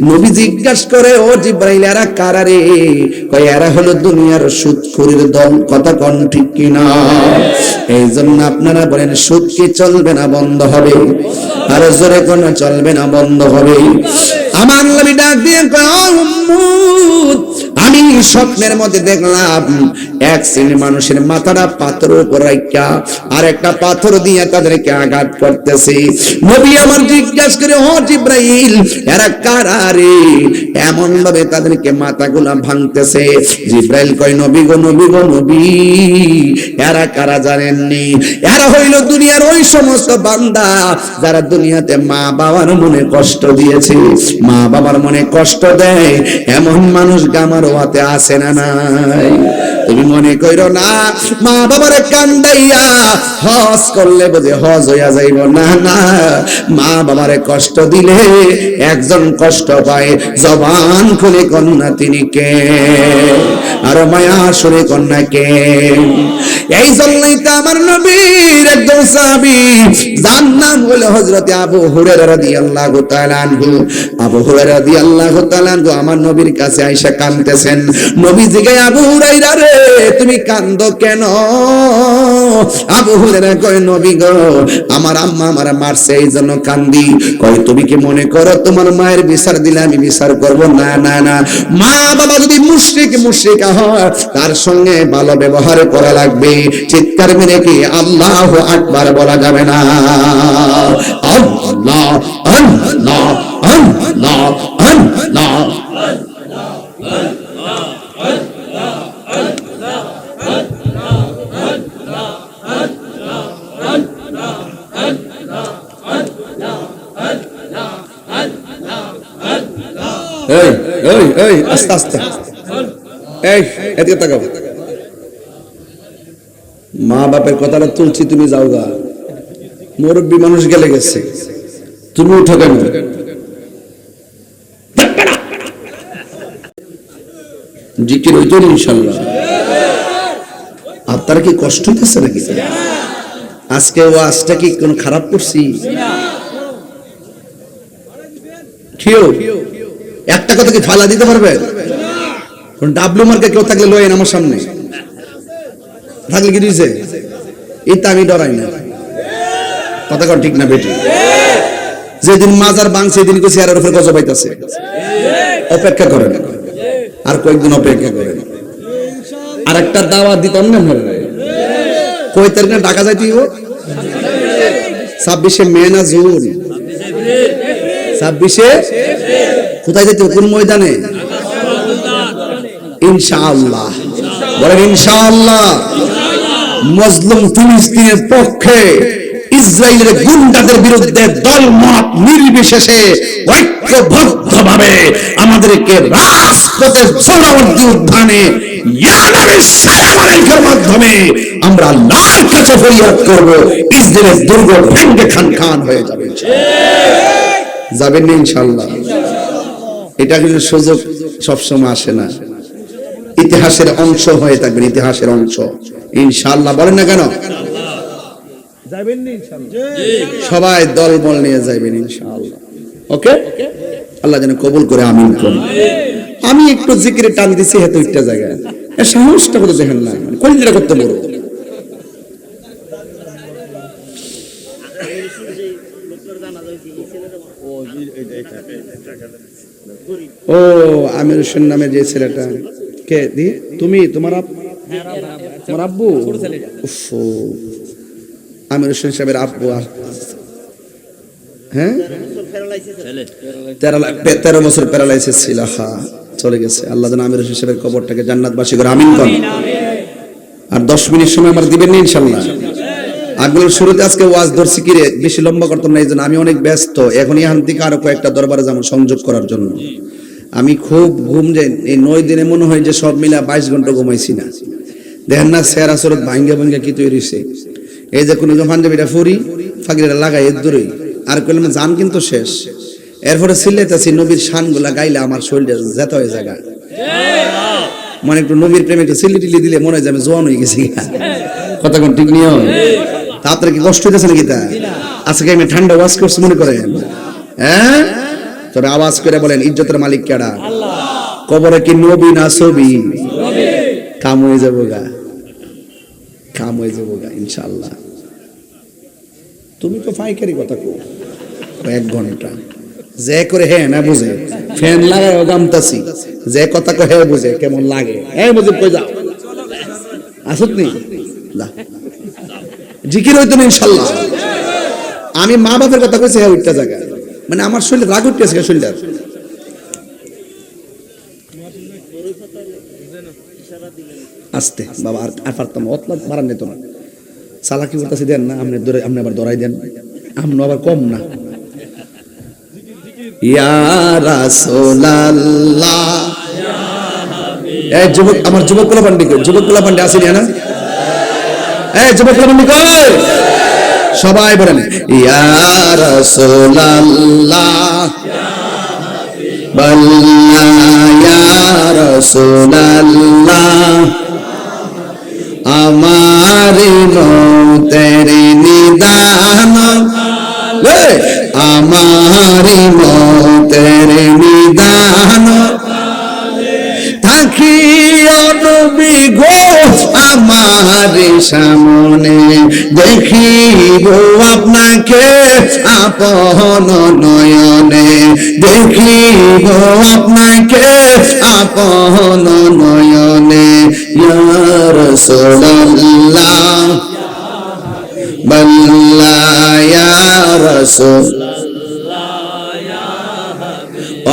নবী জিজ্ঞাসা করে, ও জিব্রাইল এরা কারা রে? কয় এরা হলো দুনিয়ার সুদখোরের দল। কথা কোন ঠিক কিনা? এই জন্য আপনারা বলেন সুদ কি চলবে না বন্ধ হবে? আর জোরে কোন চলবে না বন্ধ হবে? আমার নবী ডাক দিয়ে কয়, ও উম্মত, আমি স্বপ্নের মধ্যে দেখলাম এক শ্রেণীর মানুষের মাথাটা পাথরের উপর রাখা আর একটা পাথর দিয়ে তাদেরকে আঘাত করতেছে। নবী আমার জিজ্ঞাসা করে, ও জিব্রাইল এরা কারা রে? এমন ভাবে তাদেরকে মাথাগুলা ভাঙতেছে। জিব্রাইল কয়, নবী গো নবী গো নবী, এরা কারা জানেননি? এরা হইল দুনিয়ার ওই সমস্ত বান্দা যারা দুনিয়াতে মা বাবার মনে কষ্ট দিয়েছে। মা বাবার মনে কষ্ট দেয় এমন মানুষ আমার ওয়াতে আছে না নাই? তুমি মনে কইরো না মা বাবার কান্দাইয়া হজ করলে বোধে হজ হইয়া যাইব, না না। মা বাবারে কষ্ট দিলে একজন কষ্ট পায়, জবান খুলে কন্যা তিনি কে? আর মায়া সুরে কন্যা কে? এই জন্যই তো আমার নবীর একজন সাহাবী, যার নাম হলো হযরত আবু হুরায়রা রাদিয়াল্লাহু তাআলা আনহু। আবু হুরায়রা রাদিয়াল্লাহু তাআলা আনহু আমার নবীর কাছে আইসা কাঁদতেছেন। নবী জিজ্ঞাসা, আবু হুরায়রা রে তুমি কাঁদো কেন? আবু হুরায়রা কয়, নবী গো আমার আম্মা আমারে মারছে এই জন্য কান্দি। কয় তুমি কি মনে করো তোমার মায়ের বিচার দিলে আমি বিচার করব? না না না, মা বাবা যদি মুশরিকা হয় তার সঙ্গে ভালো ব্যবহার করা লাগবে। চিৎকার মেরে কি আল্লাহু আকবার বলা যাবে না? আল্লাহ আল্লাহ আল্লাহ আল্লাহ। এই আস্তে আস্তে, এই এদিকে তাকাও। মা বাপের কথাটা তুলছি, তুমি যাও গা। মুরব্বী মানুষ গেলে গেছে, তুমি উঠো কেন? জিকির হইতো ইনশাল্লাহ। আপনারা কি কষ্ট হইতেছে নাকি? আজকে ওয়াজটা কি কোন খারাপ করছি? কেউ একটা কথা কি ফালা দিতে পারবে? ডাবলু মার্কে কেউ থাকলে লয়েন আমার সামনে থাকলে কি দিয়েছে? এটা আমি ডরাই না। কথা কর ঠিক না বেটি? যেদিন মাজার ভাঙছে সেদিন কি চেয়ারের উপরে গজব পাইতেছে। অপেক্ষা করেন, আর কয়েকদিন অপেক্ষা করেন। আর একটা দাওয়াত দিতাম না কই তারিখে ঢাকা যাইতে হইব? 26শে মে না জুন? 26শে কোথায় যেতে? কোন ময়দানে? ইনশাআল্লাহ বলেন ইনশাআল্লাহ। মুসলিম ফিলিস্তিনের পক্ষে ইসরায়েলের গুন্ডাদের বিরুদ্ধে দলমত নির্বিশেষে ঐক্যবদ্ধভাবে আমাদেরকে রাজপথে সোহরাওয়ার্দী উদ্যানে মাধ্যমে আমরা আল্লাহর কাছে ফরিয়াদ করব, ইসরায়েলের দুর্গ ভেঙে খান খান হয়ে যাবে। যাবেন না ইনশাআল্লাহ? এটা কিন্তু সুযোগ সবসময় আসে না, ইতিহাসের অংশ হয়ে থাকবেন, ইতিহাসের অংশ ইনশাআল্লাহ। বলেন না কেন? যাবেন না ইনশাআল্লাহ? সবাই দলবল নিয়ে যাবেন ইনশাআল্লাহ। ওকে, আল্লাহ যেন কবুল করে আমিন করুন। আমি একটু জিকিরে টান দিছি হেতু একটা জায়গায় সাহসটা করে দেখেন না, কলিজাটা করতে বড়। ও আমির হোসেন নামে যে ছেলেটা, কে দি তুমি, তোমার আব্বু? আমির হোসেন সাহেবের আব্বু। হ্যাঁ, 13 বছর প্যারালাইসিস ছিল। চলে গেছে। আল্লাহ যেন আমির হোসেন সাহেবের কবরটাকে জান্নাতবাসী করে আমিন করেন। আর 10 মিনিট সময় আমার দিবেন না ইনশাআল্লাহ? আগের শুরুতে আজকে ওয়াজ ধরছি কি রে, বেশি লম্বা করতাম না, এই জন্য আমি অনেক ব্যস্ত। এখন এখান থেকে আরো কয়েকটা দরবারে যাবো সংযোগ করার জন্য। আমি খুব ঘুম যাই এই 9 দিনে, মনে হয় যে সব মিলা 22 ঘন্টা ঘুমাইছি না। দেখেন না চেহারা চরত ভাঙ্গা ভাঙ্গা কি তৈরি হয়েছে। এই যে কোনো পাঞ্জাবিটা ফুরি ফাঁকিটা লাগাই এর দূরেই আর কইলাম জান কিন্তু শেষ। এরপরে সিলেতাছি নবীর শানগুলা গাইলে আমার শরীরটা যেতে হয়ে জায়গা, মানে একটু নবীর প্রেমে একটু সিলি টিলি দিলে মনে হয় যে আমি জোয়ান হয়ে গেছি। কথা কোন ঠিক নিয়ম? আপনার কি কষ্ট হইতেছে নাকি? তা আজকে আমি ঠান্ডা ওয়াজ করছি মনে করেন? হ্যাঁ, তবে আওয়াজ করে বলেন ইজ্জতের মালিক কেডা? কবরে কি নবী না ছবি? কাম হয়ে যাবো গা, কাম হয়ে যাবো গা ইনশাআল্লাহ। তুমি তো ফাইকারি কথা কো 1 ঘন্টা যে করে হ্যাঁ না বুঝে ফ্যান লাগায় গামতাছি, যে কথা কহে বুঝে কেমন লাগে। এই মুজিব কই যাও, আসত নি জিকির হইতো না ইনশাআল্লাহ। আমি মা বাপের কথা কইছি, হ্যাঁ ওইটা জায়গা, মানে আমার শরীরে রাগ উঠতে আছে শরীরে। আস্তে বাবা, আর পারতাম অতলা মারান নিত না। চালাকি করতেছি দেন না, আপনি ধরে আপনি আবার ধরাই দেন, আপনি আবার কম না। ইয়া রাসূলুল্লাহ, এই যুবক, আমার যুবকগুলা পান্ডি কই? যুবকগুলা পান্ডি আসেনি না? এই যুবকগুলা পান্ডি কই? সবাই বলেন ইয়া রাসূলুল্লাহ, বল্লা ইয়া রাসূলুল্লাহ, আমারি মৌতের নিদান, আমারি মৌতের নিদান, থাকিও নবী গো আমার সামনে, দেখিব আপনাকে আপন নয়নে, দেখিব আপনাকে আপন নয়নে। ইয়া রাসূলুল্লাহ, বল্লা ইয়া রাসূলুল্লাহ,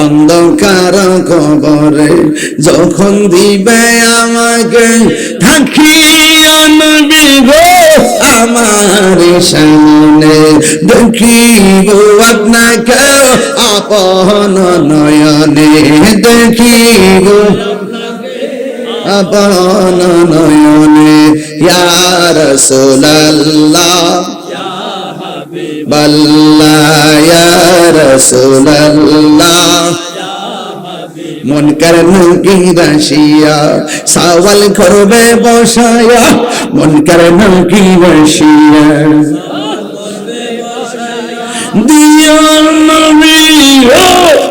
অন্ধকার কবরে যখন দিবে আমাকে, থাকিও নবী গো আমার সামনে, দেখিব আপনাকে আপন নয়নে, দেখিব আপন নয়নে। ইয়া রাসূলুল্লাহ, বল্লা ইয়া রাসূলুল্লাহ, মুনকার নাকির আসিয়া সওয়াল করবে বসায়া, মুনকার নাকির আসিয়া দিও নবী ও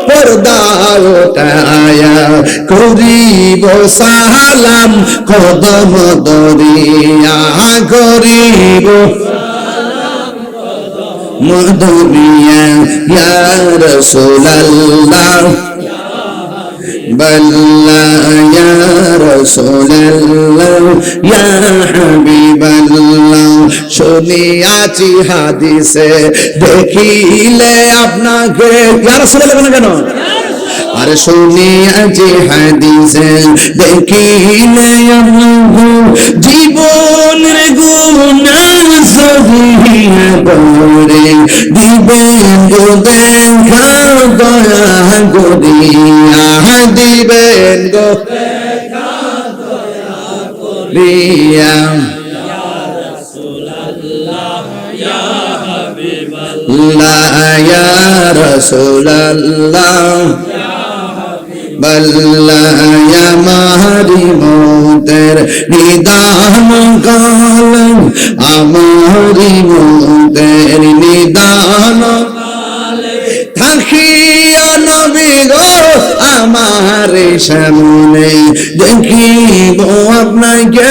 পর্দা উঠায়া, করিব সালাম কদম দরিয়া, করিব মদনিয়া। ইয়া রাসূলুল্লাহ, বল্লা ইয়া রাসূলুল্লাহ, ইয়া হাবিবাল্লাহ, শুনিয়াছি হাদিসে দেখিলে আপনাকে। ইয়া রাসূলুল্লাহ বলেন কেন? আর শুনিয়াছি হাদিসে দেখিলে আপনাকে, জীবনের গুনাহ সহিয়া করে দিবেন গো দেখা দয়া করিয়া, দিবেন গো দেখা দয়া করিয়া। ইয়া রাসূলুল্লাহ, ইয়া হাবিবাল্লাহ, ইয়া রাসূলুল্লাহ, বল্লা ইয়া মারি মৌতের নিদান কাল, আমারি মৌতের নিদান কাল, থাকিও নবী গো আমার সামনে, দেখিব আপনাকে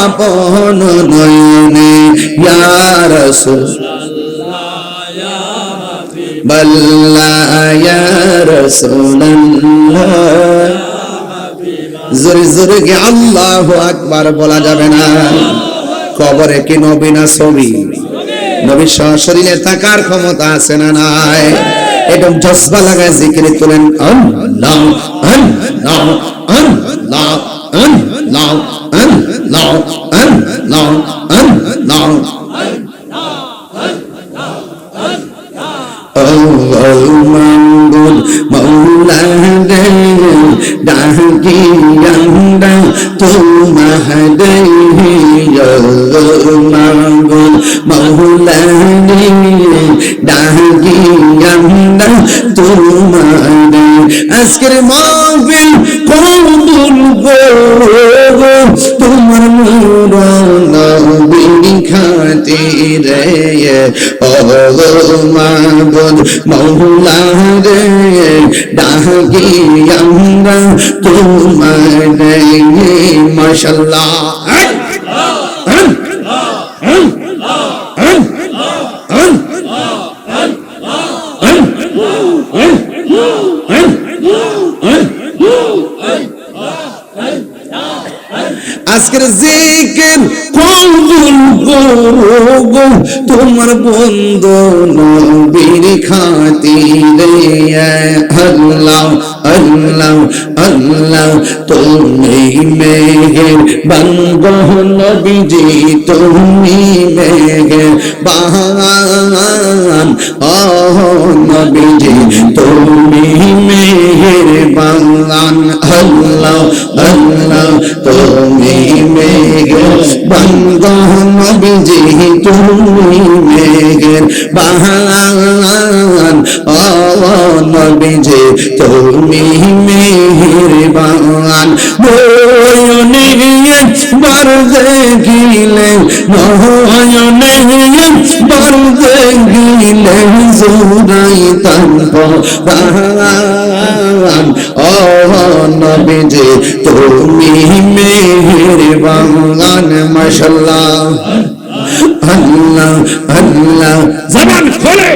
আপন নয়নে। ইয়া রাসূলুল্লাহ, ইয়া বাল্লা ইয়া রাসূলুল্লাহ। জোরে জোরে কি আল্লাহু আকবার বলা যাবে না? কবরে কি নবী না ছবি? নবীর শরীরে থাকার ক্ষমতা আছে না নাই? একদম জজবা লাগায় জিকিরে তোলেন আল্লাহ আল্লাহ আল্লাহ আল্লাহ আল্লাহ আল্লাহ আল্লাহ। মাবুদ মৌলা রে ডাকি আমরা তোমারে, মাবুদ মৌলা রে ডাকি আমরা তোমারে। আজকের মাহফিল কবুল করো তোমার নূর নবীর খাতিরে, ও মাবুদ মৌলা রে ডাকি আমরা তোমারে। মাশাআল্লাহ। আজকের জিকির কবুল করো গো তোমার বন্ধু নবীর খাতিরে, আল্লাহ আল্লাহ আল্লাহ। তুমি মেহেরবান গো নবীজি, তুমি মেহেরবান ও নবীজি, তুমি মেহেরবান। আল্লাহ আল্লাহ তুমি মেহেরবান গো নবীজি, তুমি মেহেরবান ও নবীজি, তুমি মেহেরবান। নয়নে বার দেখিলে, নয়নে বার দেখিলে জুড়াইতাম পরাণ, ও নবীজি তুমি মেহেরবান। মাশাআল্লাহ। আল্লাহ আল্লাহ। জবান খোলে।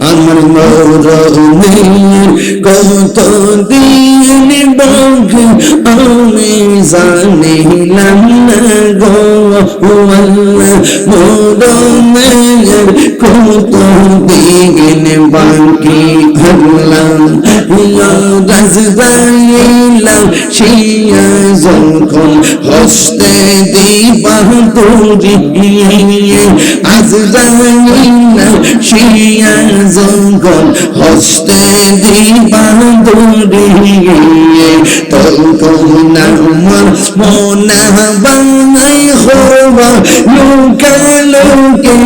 আমার মরণের কত দিন বাকি আমি জানিলাম না গো আল্লাহ, মরণের কত দিন বাকি আল্লাহ। রাজদাইলা শিয়া যখন হস্তে দিবা তুরি, আজদাইলা শিয়া যখন হস্তে দিবা তুরি, তখন আমার মনে বাঙাই হবা লোকে লোকে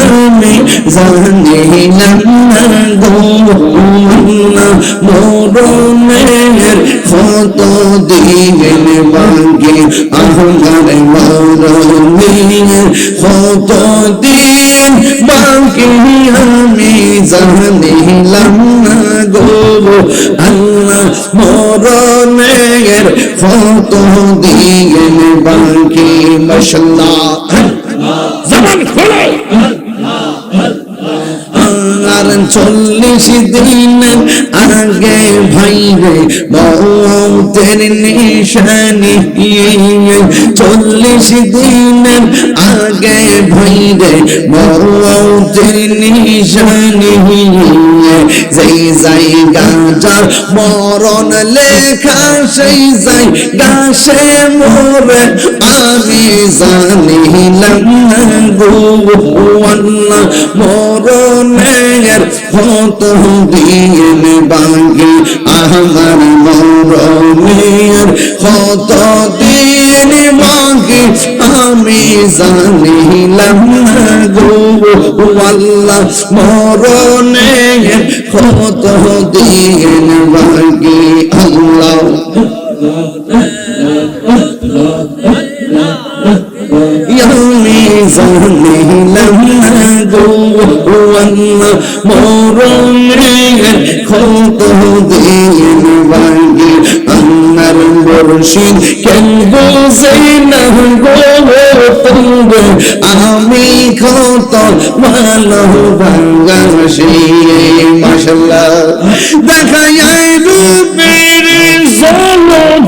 আমি জানিলাম না গো আল্লাহ, মরণের কত দিন বাকি আমার, মরণের কত দিন বাকি আমি জানিলাম না গো আল্লাহ, মরণের কত দিন বাকি। মাশাআল্লাহ। জবান খোলো। আর 40 দিন আগে ভাইরে মৌতের নিশানি, 40 দিন আগে ভাইরে মৌতের নিশানি, যেই জায়গা যার মরণ লেখা সেই জায়গা সে মরে আমি জানিলাম না গো আল্লাহ, মরণের কত দিন বাকি আমার, মরণের কত দিন বাকি আমি জানিলাম না গো আল্লাহ, মরণের কত দিন বাকি আল্লাহ। আমি জানিলাম না গো আল্লাহ, মরণের কত দিন বাকি আল্লাহ, আমার মুর্শিদ কেন বুঝে না গো তুমি আমি কত ভালোবাসি মাশাআল্লাহ দেখায় রূপের ঝলক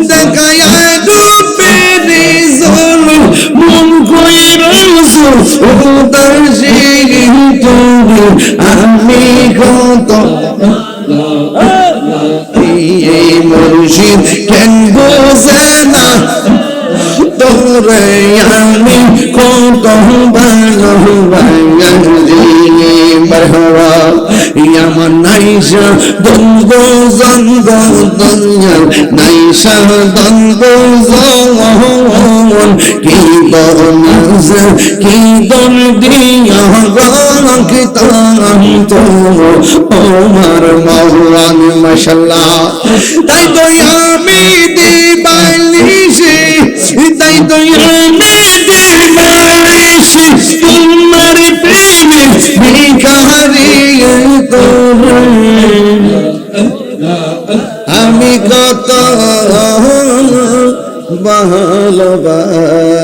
দেখায় রূপের ঝলক মন কইরা উদাসী তুমি আমি কত এই মুর্শিদ কেন বোঝে না তোরে আমি কত ভালোবাসি মারহাবা আমার নাইশা দ্বন্দ্ব জন্দ দুনিয়া নাইশা দ্বন্দ্ব জন কি বনজ কি দন দিয়া রাখতাম তো আমার মওলান মাশাআল্লাহ তাই তো আমি দিবালিশি তাই তো আমি দিবালিশি তোমার প্রেমে ভিখারি আমি কত ভালোবাসি